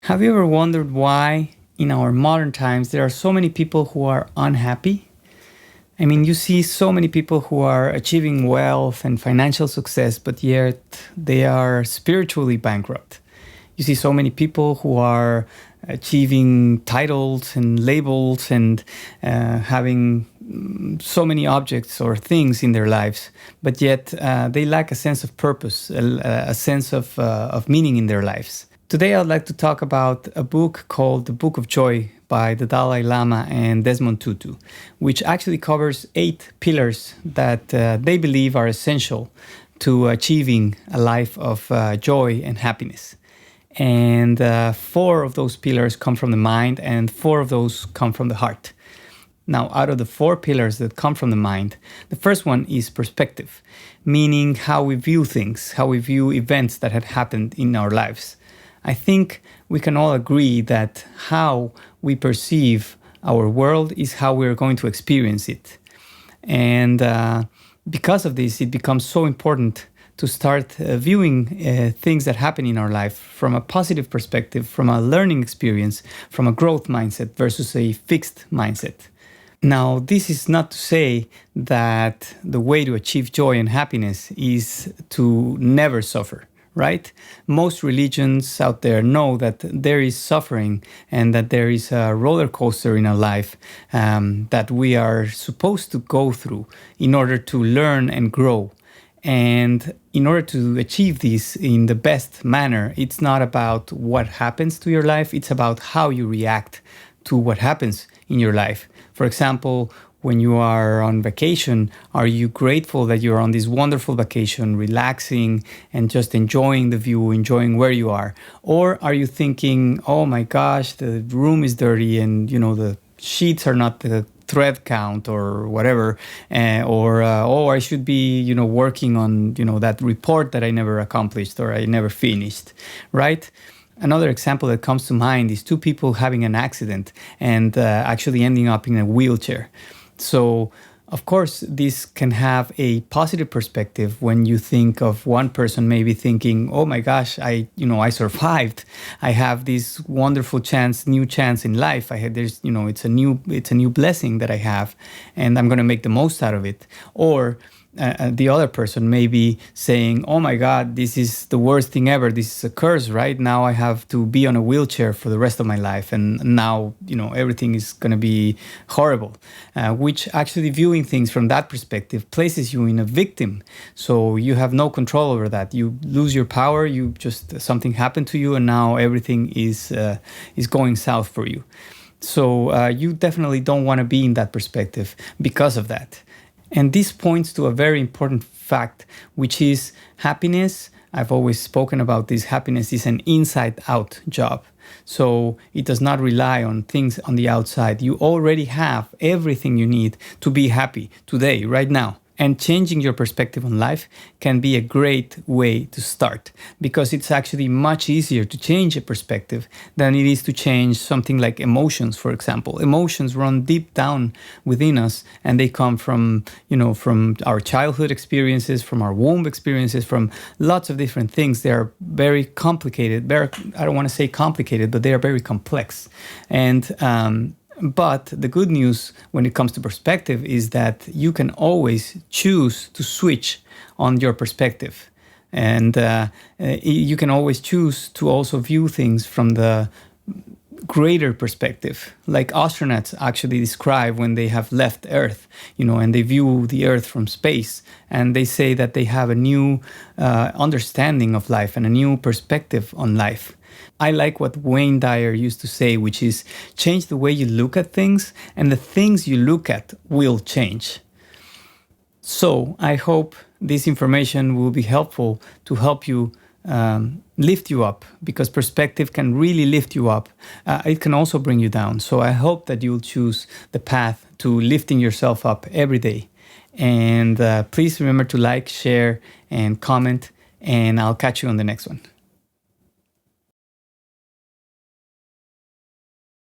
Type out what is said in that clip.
Have you ever wondered why in our modern times there are so many people who are unhappy? I mean, you see so many people who are achieving wealth and financial success, but yet they are spiritually bankrupt. You see so many people who are achieving titles and labels and having so many objects or things in their lives, but yet they lack a sense of purpose, a sense of meaning in their lives. Today, I'd like to talk about a book called The Book of Joy by the Dalai Lama and Desmond Tutu, which actually covers 8 pillars that they believe are essential to achieving a life of joy and happiness. And 4 of those pillars come from the mind, and 4 of those come from the heart. Now, out of the 4 pillars that come from the mind, the first one is perspective, meaning how we view things, how we view events that have happened in our lives. I think we can all agree that how we perceive our world is how we're going to experience it. And because of this, it becomes so important to start viewing things that happen in our life from a positive perspective, from a learning experience, from a growth mindset versus a fixed mindset. Now, this is not to say that the way to achieve joy and happiness is to never suffer. Right? Most religions out there know that there is suffering and that there is a roller coaster in our life that we are supposed to go through in order to learn and grow. And in order to achieve this in the best manner, it's not about what happens to your life, it's about how you react to what happens in your life. For example, when you are on vacation, are you grateful that you're on this wonderful vacation, relaxing and just enjoying the view, enjoying where you are? Or are you thinking, oh my gosh, the room is dirty and the sheets are not the thread count or whatever, oh, I should be working on that report that I never accomplished or I never finished, right? Another example that comes to mind is 2 people having an accident and actually ending up in a wheelchair. So, of course, this can have a positive perspective when you think of one person maybe thinking, oh my gosh, I survived. I have this wonderful new chance in life. It's a new blessing that I have, and I'm going to make the most out of it. Or the other person may be saying, oh my God, this is the worst thing ever. This is a curse, right? Now I have to be on a wheelchair for the rest of my life. And now, everything is going to be horrible, which actually viewing things from that perspective places you in a victim. So you have no control over that. You lose your power. Something happened to you and now everything is going south for you. So you definitely don't want to be in that perspective because of that. And this points to a very important fact, which is happiness. I've always spoken about this. Happiness is an inside-out job. So it does not rely on things on the outside. You already have everything you need to be happy today, right now. And changing your perspective on life can be a great way to start, because it's actually much easier to change a perspective than it is to change something like emotions, for example. Emotions run deep down within us, and they come from our childhood experiences, from our womb experiences, from lots of different things. They are very complicated. I don't want to say complicated, but they are very complex. But the good news when it comes to perspective is that you can always choose to switch on your perspective. And you can always choose to also view things from the greater perspective, like astronauts actually describe when they have left Earth, and they view the Earth from space. And they say that they have a new understanding of life and a new perspective on life. I like what Wayne Dyer used to say, which is change the way you look at things and the things you look at will change. So I hope this information will be helpful to help you lift you up, because perspective can really lift you up. It can also bring you down. So I hope that you'll choose the path to lifting yourself up every day. And please remember to like, share, and comment, and I'll catch you on the next one.